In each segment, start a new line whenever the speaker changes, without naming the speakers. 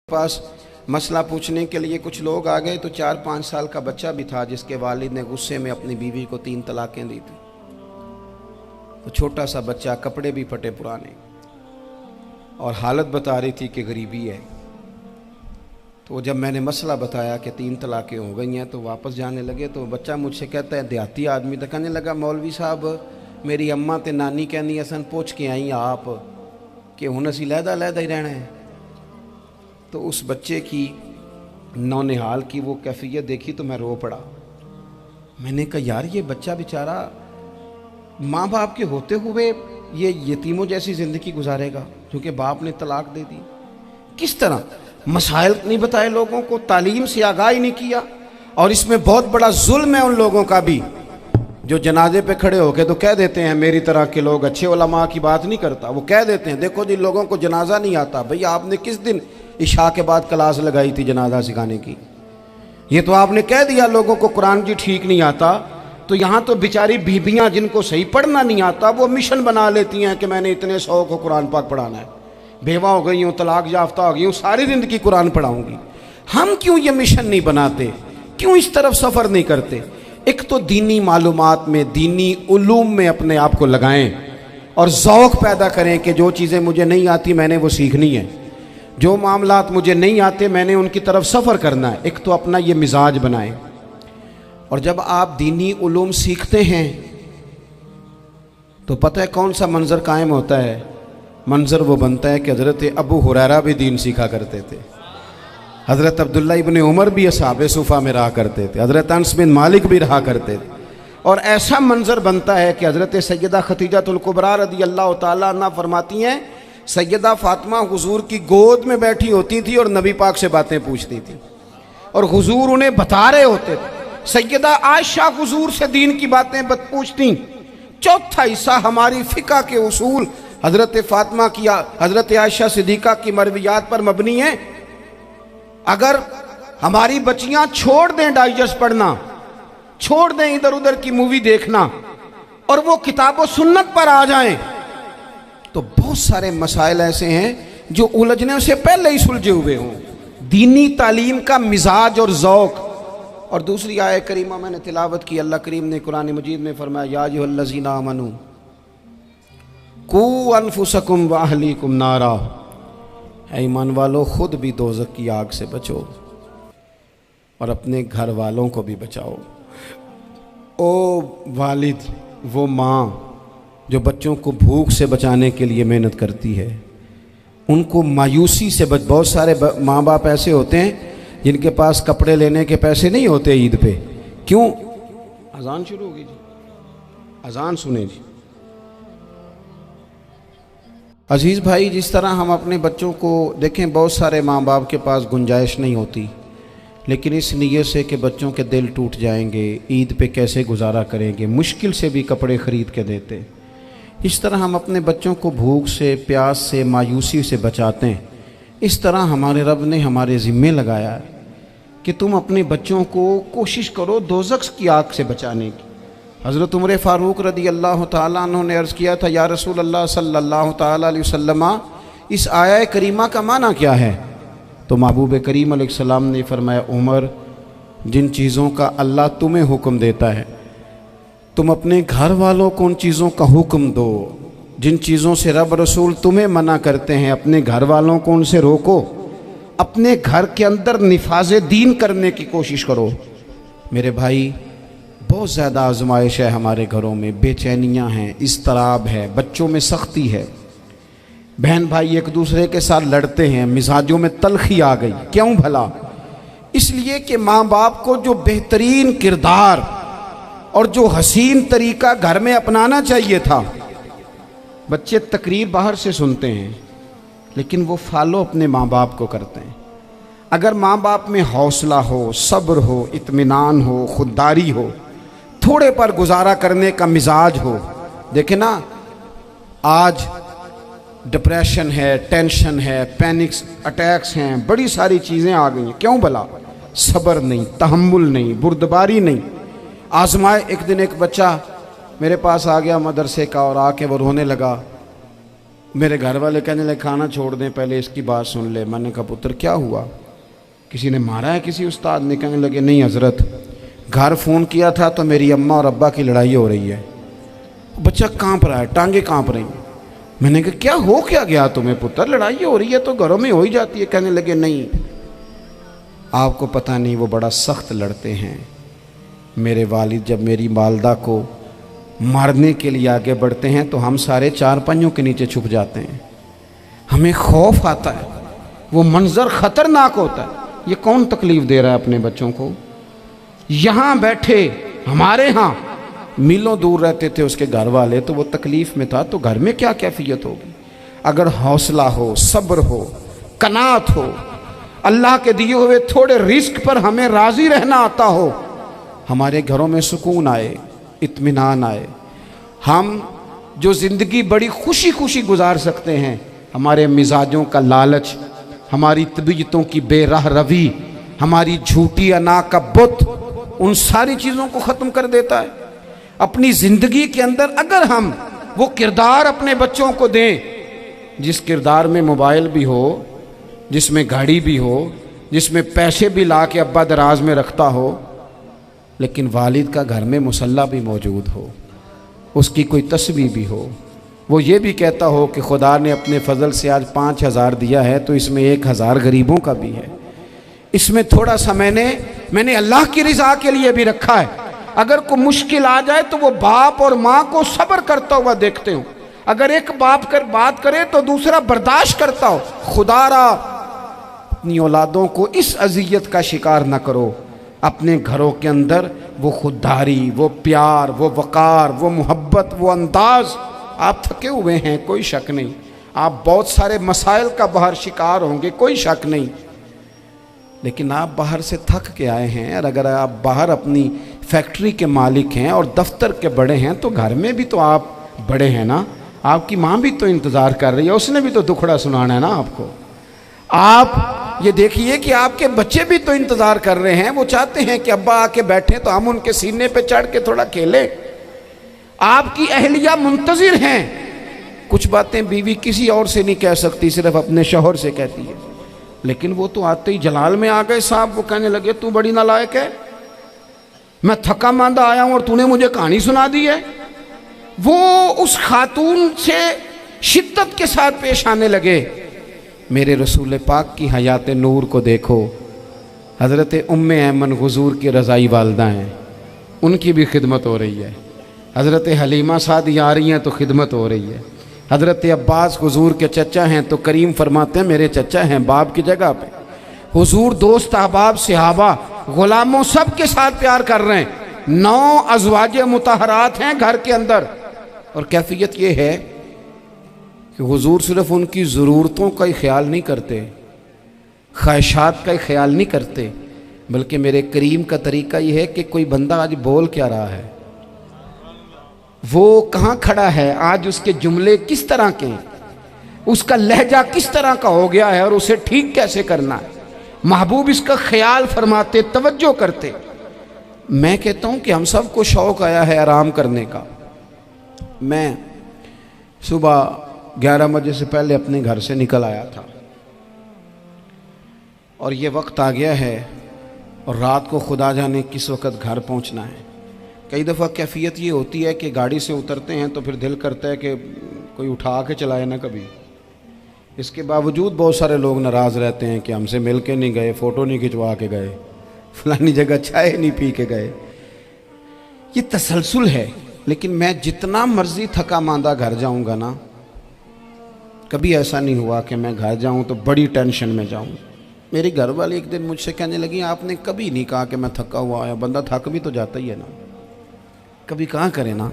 पास मसला पूछने के लिए कुछ लोग आ गए तो 4-5 साल का बच्चा भी था जिसके वालिद ने गुस्से में अपनी बीवी को 3 तलाकें दी थी। तो छोटा सा बच्चा, कपड़े भी फटे पुराने, और हालत बता रही थी कि गरीबी है। तो जब मैंने मसला बताया कि 3 तलाकें हो गई हैं तो वापस जाने लगे, तो बच्चा मुझसे कहता है, देहाती आदमी तो कहने लगा, मौलवी साहब मेरी अम्मा ते नानी कहनी असन पूछ के आई आप कि हुण असीं लहदा ही रहना है। तो उस बच्चे की नौनिहाल की वो कैफियत देखी तो मैं रो पड़ा। मैंने कहा यार, ये बच्चा बेचारा माँ बाप के होते हुए ये यतीमों जैसी ज़िंदगी गुजारेगा क्योंकि बाप ने तलाक दे दी। किस तरह मसाइल नहीं बताए लोगों को, तालीम से आगाही नहीं किया। और इसमें बहुत बड़ा जुल्म है उन लोगों का भी जो जनाजे पे खड़े होके तो कह देते हैं, मेरी तरह के लोग, अच्छे उलमा की बात नहीं करता, वो कह देते हैं देखो जिन लोगों को जनाजा नहीं आता, भैया आपने किस दिन इशा के बाद क्लास लगाई थी जनाजा सिखाने की? ये तो आपने कह दिया लोगों को कुरान जी ठीक नहीं आता। तो यहाँ तो बेचारी बीबियाँ जिनको सही पढ़ना नहीं आता वो मिशन बना लेती हैं कि मैंने इतने 100 को कुरान पाक पढ़ाना है, बेवा हो गई हूँ, तलाक याफ्ता हो गई हूँ, सारी ज़िंदगी कुरान पढ़ाऊँगी। हम क्यों ये मिशन नहीं बनाते, क्यों इस तरफ सफ़र नहीं करते? एक तो दीनी मालूमात में, दीनी उलूम में अपने आप को लगाएं और ज़ौक़ पैदा करें कि जो चीज़ें मुझे नहीं आती मैंने वो सीखनी है, जो मामलात मुझे नहीं आते मैंने उनकी तरफ सफ़र करना है। एक तो अपना ये मिजाज बनाएं। और जब आप दीनी उलूम सीखते हैं तो पता है कौन सा मंज़र कायम होता है? मंज़र वो बनता है कि हज़रत अबू हुरैरा भी दीन सीखा करते थे, हज़रत अब्दुल्ला इब्ने उमर भी असहाबे सुफ़ा में रहा करते थे, हज़रत अनस बिन मालिक भी रहा करते थे। और ऐसा मंज़र बनता है कि हज़रत सैयदा खदीजतुल कुबरा रज़ी अल्लाह तआला अन्हा फरमाती हैं, सैयदा फातिमा हुजूर की गोद में बैठी होती थी और नबी पाक से बातें पूछती थी और हुजूर उन्हें बता रहे होते थे। सैयदा आयशा हुजूर से दीन की बातें पूछती। चौथा हिस्सा हमारी फ़िक़्ह के उसूल हज़रत फातिमा की, हज़रत आयशा सिद्दीक़ा की मरवियात पर मबनी है। अगर हमारी बच्चियां छोड़ दें डाइजेस्ट पढ़ना, छोड़ दें इधर उधर की मूवी देखना और वो किताब व सुन्नत पर आ जाएं, तो बहुत सारे मसाइल ऐसे हैं जो उलझने से पहले ही सुलझे हुए हों। दीनी तालीम का मिजाज और ज़ौक़। और दूसरी आयत करीमा मैंने तिलावत की, अल्लाह करीम ने कुरान मजीद में फरमाया, या अय्युहल्लज़ीना आमनू कू अनफुसकुम व अहलीकुम नारा, ऐ ईमान वालों खुद भी दोज़ख की आग से बचो और अपने घर वालों को भी बचाओ। ओ वालिद, वो माँ जो बच्चों को भूख से बचाने के लिए मेहनत करती है, उनको मायूसी से बहुत सारे माँ बाप ऐसे होते हैं जिनके पास कपड़े लेने के पैसे नहीं होते ईद पे। क्यों? अजान शुरू होगी जी, अजान सुने जी। अजीज़ भाई, जिस तरह हम अपने बच्चों को देखें, बहुत सारे माँ बाप के पास गुंजाइश नहीं होती, लेकिन इस नीयत से कि बच्चों के दिल टूट जाएंगे, ईद पे कैसे गुजारा करेंगे, मुश्किल से भी कपड़े ख़रीद के देते। इस तरह हम अपने बच्चों को भूख से, प्यास से, मायूसी से बचाते हैं। इस तरह हमारे रब ने हमारे ज़िम्मे लगाया है कि तुम अपने बच्चों को कोशिश करो दोज़ख की आग से बचाने की। हज़रत उमर फ़ारूक रज़ी अल्लाह तआला अन्हु ने अर्ज़ किया था, या रसूल अल्लाह सल्लल्लाहु तआला अलैहि वसल्लम, इस आया करीमा का माना क्या है? तो महबूब करीम अलैहिस्सलाम ने फरमाया, उमर, जिन चीज़ों का अल्लाह तुम्हें हुक्म देता है तुम अपने घर वालों को उन चीज़ों का हुक्म दो। जिन चीज़ों से रब रसूल तुम्हें मना करते हैं अपने घर वालों को उनसे रोको। अपने घर के अंदर निफाज़े दीन करने की कोशिश करो। मेरे भाई, बहुत ज़्यादा आजमाइश है हमारे घरों में, बेचैनियाँ हैं, इज़्तिराब है, बच्चों में सख्ती है, बहन भाई एक दूसरे के साथ लड़ते हैं, मिजाजों में तलखी आ गई। क्यों भला? इसलिए कि माँ बाप को जो बेहतरीन किरदार और जो हसीन तरीका घर में अपनाना चाहिए था, बच्चे तकरीर बाहर से सुनते हैं लेकिन वो फॉलो अपने माँ बाप को करते हैं। अगर माँ बाप में हौसला हो, सब्र हो, इत्मीनान हो, खुददारी हो, थोड़े पर गुजारा करने का मिजाज हो। देखें ना, आज डिप्रेशन है, टेंशन है, पैनिक्स अटैक्स हैं, बड़ी सारी चीज़ें आ गई हैं। क्यों भला? सब्र नहीं, तहम्मुल नहीं, बुर्दबारी नहीं। आजमाए। एक दिन एक बच्चा मेरे पास आ गया मदरसे का और आके वो रोने लगा। मेरे घर वाले कहने लगे खाना छोड़ दें, पहले इसकी बात सुन ले। मैंने कहा पुत्र क्या हुआ, किसी ने मारा है किसी उस्ताद ने? कहने लगे नहीं हजरत, घर फ़ोन किया था तो मेरी अम्मा और अब्बा की लड़ाई हो रही है। बच्चा कांप रहा है, टांगे कांप रही। मैंने कहा क्या हो क्या गया तुम्हें पुत्र, लड़ाई हो रही है तो घरों में हो ही जाती है। कहने लगे नहीं आपको पता नहीं, वो बड़ा सख्त लड़ते हैं। मेरे वालिद जब मेरी वालदा को मारने के लिए आगे बढ़ते हैं तो हम सारे चारपाइयों के नीचे छुप जाते हैं, हमें खौफ आता है, वो मंजर खतरनाक होता है। ये कौन तकलीफ़ दे रहा है अपने बच्चों को? यहाँ बैठे हमारे यहाँ मीलों दूर रहते थे उसके घर वाले, तो वो तकलीफ़ में था, तो घर में क्या कैफियत होगी? अगर हौसला हो, सब्र हो, कनात हो, अल्लाह के दिए हुए थोड़े रिस्क पर हमें राज़ी रहना आता हो, हमारे घरों में सुकून आए, इत्मीनान आए, हम जो ज़िंदगी बड़ी खुशी खुशी गुजार सकते हैं। हमारे मिजाजों का लालच, हमारी तबीयतों की बेराह रवी, हमारी झूठी अना का बुत, उन सारी चीज़ों को ख़त्म कर देता है। अपनी ज़िंदगी के अंदर अगर हम वो किरदार अपने बच्चों को दें, जिस किरदार में मोबाइल भी हो, जिसमें गाड़ी भी हो, जिसमें पैसे भी ला के अब्बा दराज में रखता हो, लेकिन वालिद का घर में मुसल्ला भी मौजूद हो, उसकी कोई तस्वीर भी हो, वो ये भी कहता हो कि खुदा ने अपने फजल से आज 5,000 दिया है तो इसमें 1,000 गरीबों का भी है, इसमें थोड़ा सा मैंने अल्लाह की रिज़ा के लिए भी रखा है। अगर कोई मुश्किल आ जाए तो वो बाप और माँ को सब्र करता हुआ देखते हो। अगर एक बाप कर बात करे तो दूसरा बर्दाश्त करता हो। खुदारा अपनी औलादों को इस अजियत का शिकार न करो। अपने घरों के अंदर वो खुददारी, वो प्यार, वो वक़ार, वो मोहब्बत, वो अंदाज़। आप थके हुए हैं, कोई शक नहीं, आप बहुत सारे मसाइल का बाहर शिकार होंगे, कोई शक नहीं, लेकिन आप बाहर से थक के आए हैं। और अगर आप बाहर अपनी फैक्ट्री के मालिक हैं और दफ्तर के बड़े हैं तो घर में भी तो आप बड़े हैं ना। आपकी माँ भी तो इंतज़ार कर रही है, उसने भी तो दुखड़ा सुनाना है ना आपको। आप ये देखिए कि आपके बच्चे भी तो इंतज़ार कर रहे हैं, वो चाहते हैं कि अब्बा आके बैठे तो हम उनके सीने पे चढ़ के थोड़ा खेलें। आपकी अहलिया मुंतज़िर हैं। कुछ बातें बीवी किसी और से नहीं कह सकती, सिर्फ अपने शौहर से कहती है, लेकिन वो तो आते ही जलाल में आ गए साहब। वो कहने लगे तू बड़ी नालायक है, मैं थका मांदा आया हूं और तूने मुझे कहानी सुना दी है। वो उस खातून से शिद्दत के साथ पेश आने लगे। मेरे रसूल पाक की हयात नूर को देखो, हज़रत उम्मे ऐमन हुज़ूर की रज़ाई वालदा हैं, उनकी भी खिदमत हो रही है। हज़रत हलीमा सादी आ रही हैं तो खिदमत हो रही है। हज़रत अब्बास हुज़ूर के चचा हैं तो करीम फरमाते हैं मेरे चचा हैं बाप की जगह पे। हुज़ूर दोस्त अहबाब सहाबा ग़ुलामों सब के साथ प्यार कर रहे हैं। 9 अज़वाज मुतहरात हैं घर के अंदर। और कैफियत ये है कि हुज़ूर सिर्फ उनकी ज़रूरतों का ही ख्याल नहीं करते, ख्वाहिशात का ही ख्याल नहीं करते, बल्कि मेरे करीम का तरीका ये है कि कोई बंदा आज बोल क्या रहा है, वो कहाँ खड़ा है, आज उसके जुमले किस तरह के हैं, उसका लहजा किस तरह का हो गया है और उसे ठीक कैसे करना है। महबूब इसका ख्याल फरमाते, तवज्जो करते। मैं कहता हूँ कि हम सबको शौक़ आया है आराम करने का। मैं सुबह 11 बजे से पहले अपने घर से निकल आया था और ये वक्त आ गया है और रात को खुदा जाने किस वक़्त घर पहुँचना है। कई दफ़ा कैफियत ये होती है कि गाड़ी से उतरते हैं तो फिर दिल करता है कि कोई उठा के चलाए ना कभी। इसके बावजूद बहुत सारे लोग नाराज़ रहते हैं कि हमसे मिल के नहीं गए, फ़ोटो नहीं खिंचवा के गए, फलानी जगह चाय नहीं पी के गए। ये तसलसल है। लेकिन मैं जितना मर्ज़ी थका मांदा घर जाऊँगा ना, कभी ऐसा नहीं हुआ कि मैं घर जाऊँ तो बड़ी टेंशन में जाऊँ। मेरी घर वाली एक दिन मुझसे कहने लगी आपने कभी नहीं कहा कि मैं थका हुआ आया, बंदा थक भी तो जाता ही है ना, कभी कहाँ करे ना।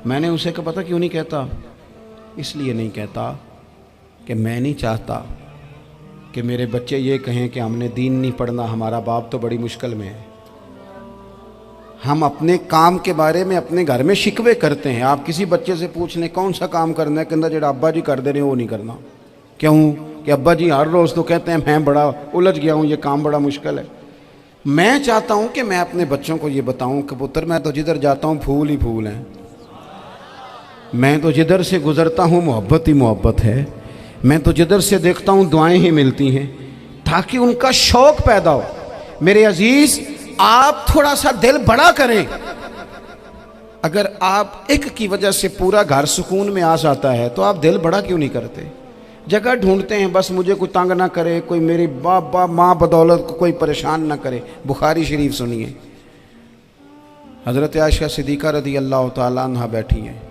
मैंने उसे कहा पता क्यों नहीं कहता, इसलिए नहीं कहता कि मैं नहीं चाहता कि मेरे बच्चे ये कहें कि हमने दीन नहीं पढ़ना, हमारा बाप तो बड़ी मुश्किल में है। हम अपने काम के बारे में अपने घर में शिकवे करते हैं। आप किसी बच्चे से पूछ लें कौन सा काम करना है, कहता जो अब्बा जी कर दे रहे वो नहीं करना। क्यों? कि अब्बा जी हर रोज़ तो कहते हैं मैं बड़ा उलझ गया हूँ, ये काम बड़ा मुश्किल है। मैं चाहता हूँ कि मैं अपने बच्चों को ये बताऊँ कि पुत्र मैं तो जिधर जाता हूँ फूल ही फूल हैं। मैं तो जिधर से गुज़रता हूँ मोहब्बत ही मोहब्बत है, मैं तो जिधर से देखता हूँ दुआएं ही मिलती हैं, ताकि उनका शौक़ पैदा हो। मेरे अजीज़, आप थोड़ा सा दिल बड़ा करें। अगर आप एक की वजह से पूरा घर सुकून में आ जाता है तो आप दिल बड़ा क्यों नहीं करते? जगह ढूंढते हैं बस मुझे कोई तंग ना करे, कोई मेरी बाप माँ बदौलत को कोई परेशान ना करे। बुखारी शरीफ सुनिए, हज़रत आयशा सिद्दीक़ा रज़ी अल्लाह ताला अन्हा बैठी हैं।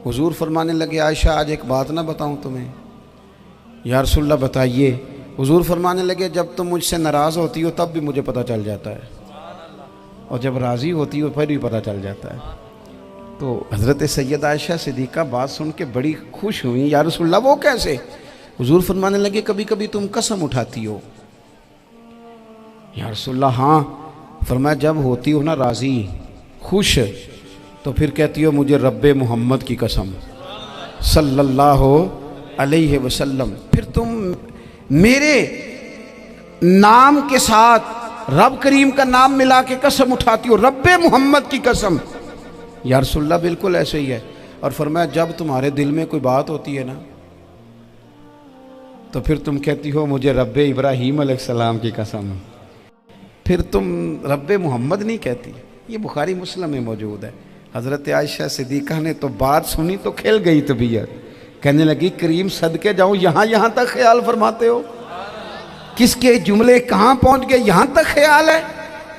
हुजूर फरमाने लगे, आयशा आज एक बात ना बताऊं तुम्हें? या रसूलल्लाह बताइए। हुजूर फरमाने लगे, जब तुम मुझसे नाराज़ होती हो तब भी मुझे पता चल जाता है, और जब राज़ी होती हो फिर भी पता चल जाता है। तो हज़रत सैयदा आयशा सिद्दीक़ा बात सुन के बड़ी खुश हुई। या रसूलल्लाह वो कैसे? हुजूर फरमाने लगे, कभी कभी तुम कसम उठाती हो। या रसूलल्लाह हाँ। फरमाया, जब होती हो ना राज़ी, खुश, तो फिर कहती हो मुझे रब्बे मोहम्मद की कसम सल्लल्लाहु अलैहि वसल्लम। फिर तुम मेरे नाम के साथ रब करीम का नाम मिला के कसम उठाती हो, रब्बे मोहम्मद की कसम। या रसूलल्लाह बिल्कुल ऐसे ही है। और फरमाया, जब तुम्हारे दिल में कोई बात होती है ना, तो फिर तुम कहती हो मुझे रब्बे इब्राहीम अलैहिस्सलाम की कसम, फिर तुम रब्बे मोहम्मद नहीं कहती। ये बुखारी मुस्लिम में मौजूद है। हज़रत आयशा सिद्दीक़ा ने तो बात सुनी तो खिल गई तबीयत, कहने लगी, करीम सदके जाऊँ, यहाँ तक ख्याल फरमाते हो? किसके जुमले कहाँ पहुँच गए, यहाँ तक ख्याल है?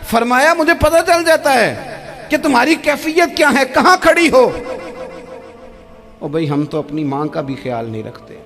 फरमाया, मुझे पता चल जाता है कि तुम्हारी कैफियत क्या है, कहाँ खड़ी हो। ओ भाई, हम तो अपनी माँ का भी ख्याल नहीं रखते।